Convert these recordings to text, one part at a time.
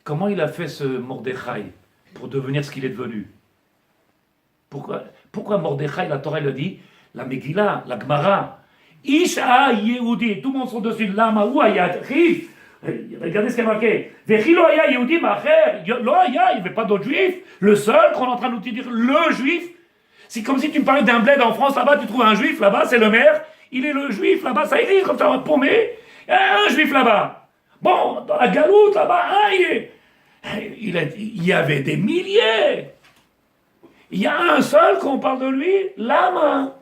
Comment il a fait ce Mordechai pour devenir ce qu'il est devenu? Pourquoi Mordechai, la Torah, il a dit, la Megillah, la Gemara, Isha Yehudi, tout le monde sont dessus, Lama, ou Ayat, Rif, regardez ce qu'il y a marqué, Vechilo Aya Yehudi, Macher, Lo Aya, il n'y avait pas d'autres juifs, le seul qu'on est en train de nous dire, le juif, c'est comme si tu me parlais d'un bled en France, là-bas, tu trouves un juif, là-bas, c'est le maire, il est le juif, là-bas, ça existe, comme ça, on va te paumer, un juif là-bas. Bon, dans la galoute, là-bas, il y avait des milliers. Il y a un seul qu'on parle de lui, Lama.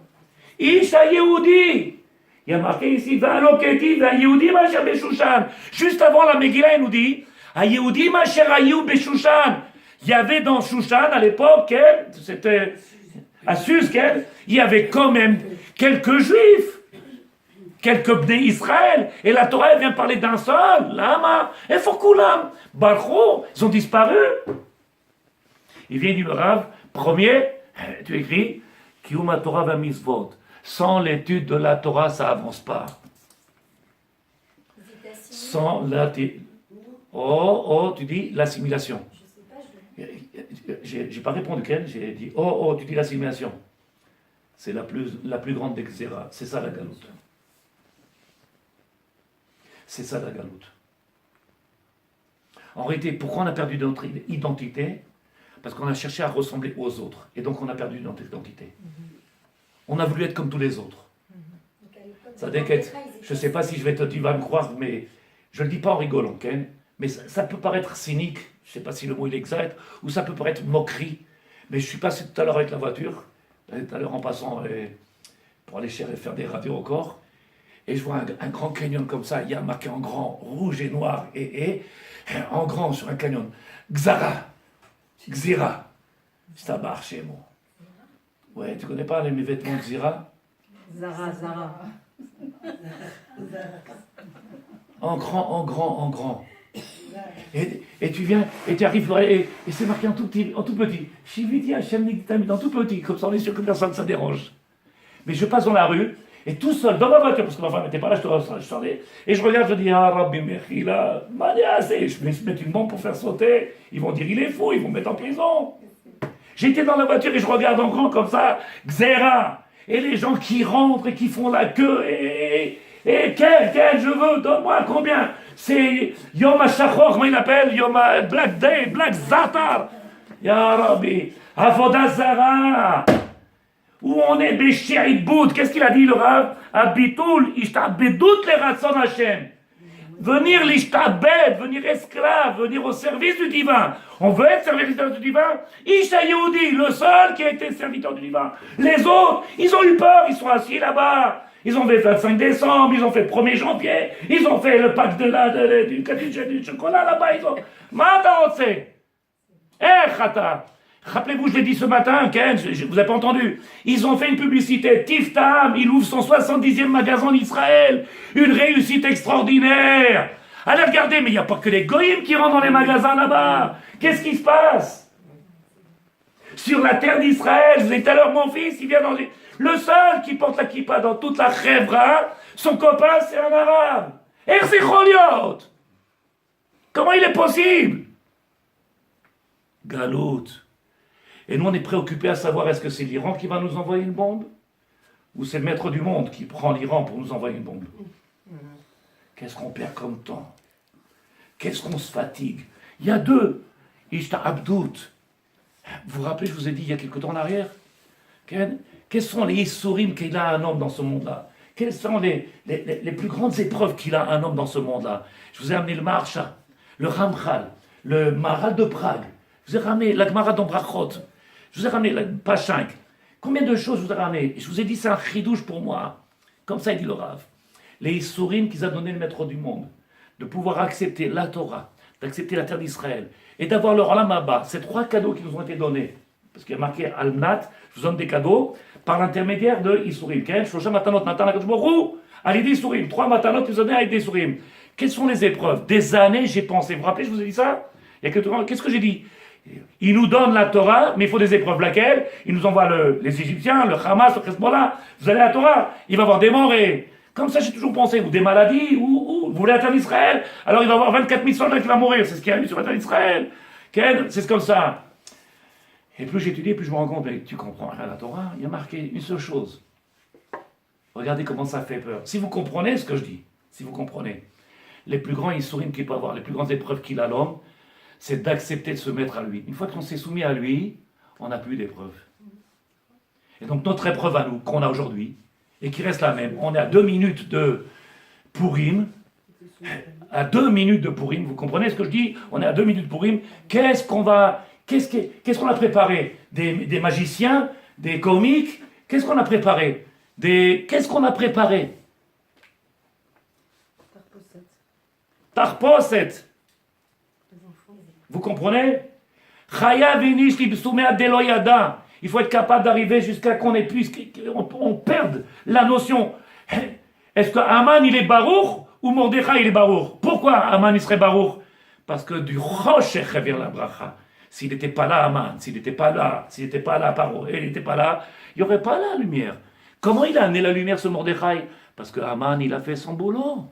Isha Yehudi. Il y a marqué ici, Va'aloketi, Va'yehudi Masher Beshushan. Juste avant la Megillah, il nous dit, Yehudi Masher Ayou Beshushan. Il y avait dans Shushan, à l'époque, c'était à Suz, il y avait quand même quelques juifs. Quelques bnei Israël, et la Torah elle vient parler d'un seul, Lama, et Fokulam, Balcho, ils ont disparu. Il vient du Rav, premier, tu écris, Kiyuma Torah va misvot. Sans l'étude de la Torah, ça avance pas. Sans la. Tu dis l'assimilation. J'ai pas répondu quelle, j'ai dit, tu dis l'assimilation. C'est la plus grande des xéras, c'est ça la galoute. C'est ça la galoute. En réalité, pourquoi on a perdu notre identité? Parce qu'on a cherché à ressembler aux autres. Et donc on a perdu notre identité. On a voulu être comme tous les autres. Ça déquête. Je ne sais pas si tu vas me croire, mais je ne le dis pas en rigolant, Ken. Mais ça peut paraître cynique, je ne sais pas si le mot est exact, ou ça peut paraître moquerie. Mais je suis passé tout à l'heure avec la voiture, tout à l'heure en passant pour aller faire des radios au corps. Et je vois un grand canyon comme ça, il y a marqué en grand, rouge et noir, et en grand sur un canyon, Xara, Xira. Ça marche, moi. Ouais, tu connais pas mes vêtements Xira? Zara. En grand. Et tu viens, et tu arrives, et c'est marqué en tout petit. Shiviti Hashem Nigtamid, en tout petit, comme ça on est sûr que personne ça dérange. Mais je passe dans la rue, et tout seul, dans ma voiture, parce que ma femme n'était pas là, je sortais, et je regarde, je dis, Rabbi Mechila, je vais se mettre une bombe pour faire sauter, ils vont dire, il est fou, ils vont me mettre en prison. J'étais dans la voiture et je regarde en grand comme ça, Xera, et les gens qui rentrent et qui font la queue, et quel je veux, donne-moi combien? C'est Yom HaShachor, comment il appelle? Yom Black Day, Black Zatar. Ya Rabbi, Avodah Zara. Où on est Béchi'id Boud. Qu'est-ce qu'il a dit le Rav? Abitul, Ishtabedut le Ratzon Hashem. Venir l'ishtabed, venir esclave, venir au service du divin. On veut être serviteur du divin. Isha Yehudi, le seul qui a été serviteur du divin. Les autres, ils ont eu peur, ils sont assis là-bas. Ils ont fait le 25 décembre, ils ont fait le 1er janvier, ils ont fait le pacte du chocolat là-bas, ils ont... Mata Khata. Rappelez-vous, je l'ai dit ce matin, Ken, vous n'avez pas entendu. Ils ont fait une publicité, Tiftam, il ouvre son 70e magasin en Israël. Une réussite extraordinaire. Allez regarder, mais il n'y a pas que les goïms qui rentrent dans les magasins là-bas. Qu'est-ce qui se passe? Sur la terre d'Israël, vous êtes à l'heure, mon fils, il vient dans... Le seul qui porte la kippa dans toute la chèvra, son copain, c'est un arabe. Erzecholiot. Comment il est possible? Galout. Et nous, on est préoccupés à savoir est-ce que c'est l'Iran qui va nous envoyer une bombe? Ou c'est le maître du monde qui prend l'Iran pour nous envoyer une bombe? Qu'est-ce qu'on perd comme temps? Qu'est-ce qu'on se fatigue? Il y a deux. Ishta Abdout. Vous vous rappelez, je vous ai dit il y a quelque temps en arrière, quels sont les Issourim qu'il a un homme dans ce monde-là? Quelles sont les plus grandes épreuves qu'il a un homme dans ce monde-là? Je vous ai amené le Maharsha, le Ramchal, le Maharal de Prague. Je vous ai ramené la Gemara d'Ombrachot. Je vous ai ramené la page 5. Combien de choses je vous ai ramené? Je vous ai dit, c'est un chidouche pour moi. Comme ça, il dit le Rav. Les Issourim qu'ils a donné le maître du monde, de pouvoir accepter la Torah, d'accepter la terre d'Israël, et d'avoir le Olam Haba, ces 3 cadeaux qui nous ont été donnés. Parce qu'il y a marqué Almnat, je vous donne des cadeaux, par l'intermédiaire de Issourim. Shloshah Matanot, Natan HaKadosh Baruch Hu, Ali Issourim. 3 Matanot, ils ont donné avec des Issourim. Quelles sont les épreuves? Des années, j'ai pensé. Vous vous rappelez, je vous ai dit ça? Il y a quelques temps, qu'est-ce que j'ai dit? Il nous donne la Torah, mais il faut des épreuves. Laquelle? Il nous envoie les Égyptiens, le Hamas, le Hezbollah. Vous allez à la Torah, il va y avoir des morts et... Comme ça, j'ai toujours pensé, ou des maladies, ou Vous voulez la terre d'Israël? Alors il va y avoir 24 000 soldats qui vont mourir. C'est ce qui arrive sur la terre d'Israël. C'est comme ça. Et plus j'étudie, plus je me rends compte, mais tu comprends rien à la Torah, il y a marqué une seule chose. Regardez comment ça fait peur. Si vous comprenez ce que je dis, si vous comprenez, les plus grands issourim qu'il peut avoir, les plus grandes épreuves qu'il a l'homme, c'est d'accepter de se mettre à lui. Une fois qu'on s'est soumis à lui, on n'a plus d'épreuve. Et donc notre épreuve à nous, qu'on a aujourd'hui, et qui reste la même, on est à 2 minutes de Purim, à 2 minutes de Purim, vous comprenez ce que je dis? On est à 2 minutes de Purim, qu'est-ce qu'on a préparé? Des magiciens, des comiques, qu'est-ce qu'on a préparé? Qu'est-ce qu'on a préparé? Tarposet. Vous comprenez? Il faut être capable d'arriver jusqu'à qu'on épuise, on perde la notion. Est-ce que Haman il est barour ou Mordechai il est barour? Pourquoi Haman il serait barour? Parce que du rocher revient la bracha. S'il n'était pas là, Haman, s'il n'était pas là, Paro, il n'était pas là, il n'y aurait pas la lumière. Comment il a amené la lumière sur Mordechai? Parce que Haman il a fait son boulot.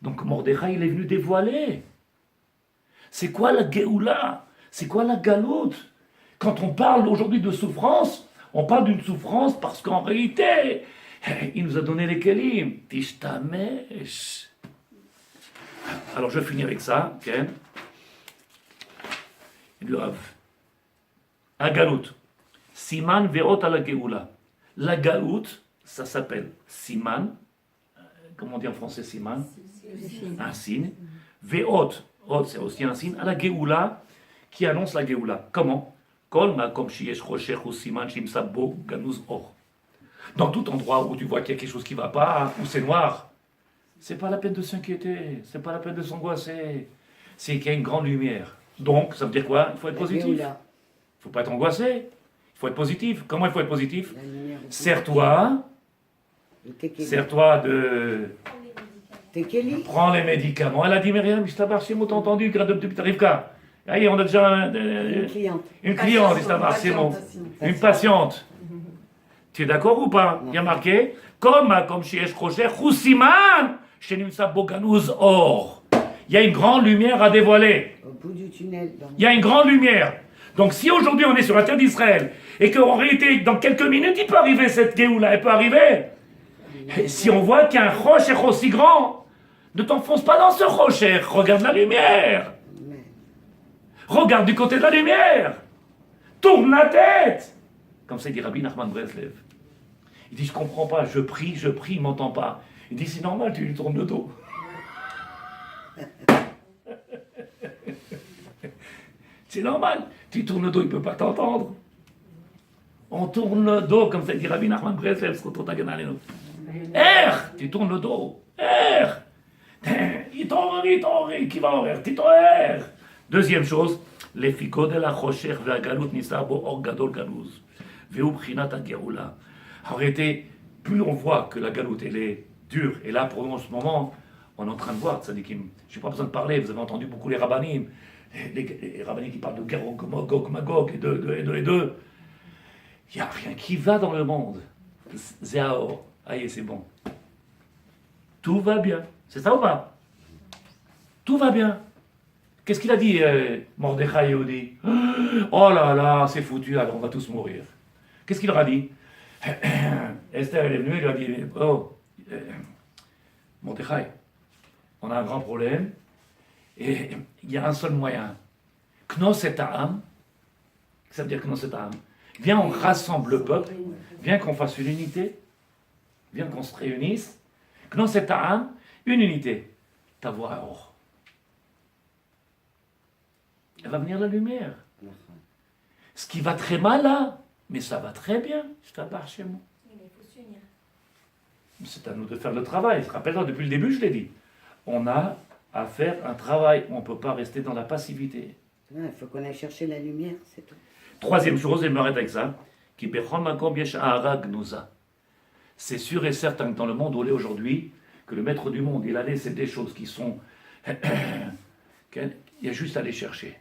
Donc Mordechai il est venu dévoiler. C'est quoi la Géoula? C'est quoi la galoute? Quand on parle aujourd'hui de souffrance, on parle d'une souffrance parce qu'en réalité, il nous a donné les kelim. Tishtamesh. Alors je finis avec ça, Ken. Un galoute. Siman ve'ot à la Géoula. La galoute, ça s'appelle Siman. Comment on dit en français Siman? Un signe. Ve'ot. Ot, c'est aussi un signe. À la Géoula, qui annonce la Géoula. Comment? Dans tout endroit où tu vois qu'il y a quelque chose qui ne va pas, où c'est noir, c'est pas la peine de s'inquiéter, c'est pas la peine de s'angoisser. C'est qu'il y a une grande lumière. Donc, ça veut dire quoi? Il faut être positif. Il ne faut pas être angoissé. Il faut être positif. Comment il faut être positif? Serre-toi de... Prends les médicaments. Elle a dit, Myriam, je t'avais chez moi, t'as entendu, Rivka. Allez, on a déjà une cliente, une patiente. Tu es d'accord ou pas? Il y a marqué, comme chez Eshkrocher, Roussiman, chez Nimsa Boganouz Or. Il y a une grande lumière à dévoiler. Au bout du tunnel. Il y a une grande lumière. Donc si aujourd'hui on est sur la terre d'Israël, et qu'en réalité, dans quelques minutes, il peut arriver cette Géoula, elle peut arriver. Et si on voit qu'il y a un rocher aussi grand, ne t'enfonce pas dans ce rocher, regarde la lumière. Regarde du côté de la lumière. Tourne la tête. Comme ça, il dit Rabbi Nachman Breslev. Il dit, je comprends pas, je prie, il m'entend pas. Il dit, c'est normal, tu lui tournes le dos. C'est normal, tu tournes le dos, il peut pas t'entendre. On tourne le dos, comme ça, il dit Rabbi Nachman Breslev, tu tournes le dos. Il t'en qui va en tu t'en. Deuxième chose, les ficot de la rocher ve galut nisabo or gadol galouz veu bchinat ha-geoula. En réalité, plus on voit que la galoute elle est dure, et là pour nous en ce moment, on est en train de voir tzadikim. Je n'ai pas besoin de parler, vous avez entendu beaucoup les rabbanim, les rabbanim qui parlent de guerre Magog et de. Il n'y a rien qui va dans le monde. Zéaor, aïe c'est bon. Tout va bien. C'est ça ou pas? Tout va bien. Qu'est-ce qu'il a dit, Mordechai Yehudi? Oh là là, c'est foutu, alors on va tous mourir. Qu'est-ce qu'il leur a dit? Esther, elle est venue, elle lui a dit, oh, Mordechai, on a un grand problème, et il y a un seul moyen. Knos et Ta'am, ça veut dire Knos et Ta'am. Viens, on rassemble le peuple, viens qu'on fasse une unité, viens qu'on se réunisse. Knos et Ta'am, une unité. Ta voix or. Elle va venir la lumière. Ce qui va très mal là, mais ça va très bien. Je t'abbarre chez moi. Il faut s'unir. C'est à nous de faire le travail. Rappelle-toi, depuis le début, je l'ai dit. On a à faire un travail. On ne peut pas rester dans la passivité. Il faut qu'on aille chercher la lumière, c'est tout. Troisième chose, et je m'arrête avec ça. C'est sûr et certain que dans le monde où on est aujourd'hui, que le maître du monde, il a laissé des choses qui sont... il y a juste à les chercher.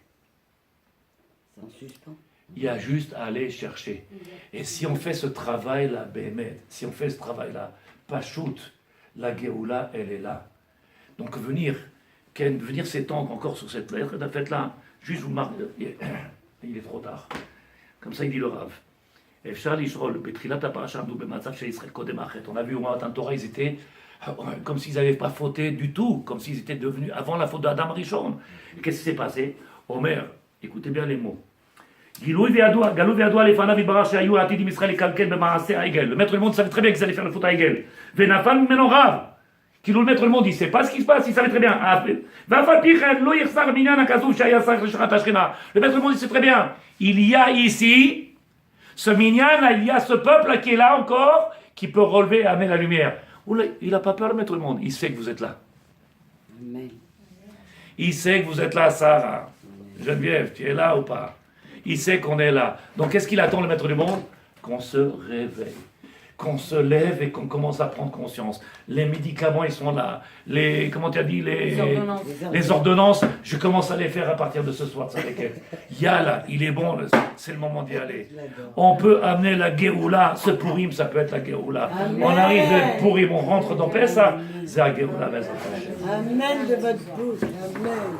C'est en suspens. Il y a juste à aller chercher. Et si on fait ce travail-là, Béhémet, si on fait ce travail-là, Pachout, la Géoula, elle est là. Donc venir s'étendre encore sur cette lettre, la faites-là, juste vous marquez, il est trop tard. Comme ça il dit le Rav. On a vu au Matan Torah, ils étaient comme s'ils n'avaient pas fauté du tout, comme s'ils étaient devenus avant la faute d'Adam Rishon. Qu'est-ce qui s'est passé? Omer, écoutez bien les mots. Le maître du monde savait très bien qu'ils allaient faire le faute à Hegel. Le maître du monde, il ne sait pas ce qui se passe, il savait très bien. Le maître du monde, il sait très bien. Il y a ici ce minyan, il y a ce peuple qui est là encore, qui peut relever et amener la lumière. Il n'a pas peur, le maître du monde. Il sait que vous êtes là. Amen. Il sait que vous êtes là, Sarah. Geneviève, tu es là ou pas? Il sait qu'on est là. Donc, qu'est-ce qu'il attend, le maître du monde? Qu'on se réveille, qu'on se lève et qu'on commence à prendre conscience. Les médicaments, ils sont là. Comment tu as dit? Les ordonnances, je commence à les faire à partir de ce soir. Yallah, il est bon, c'est le moment d'y aller. On peut amener la Géoula, ce Purim, ça peut être la Géoula. On arrive de Purim, on rentre dans Pessah, c'est la Géoula. Amen de votre bouche. Amen.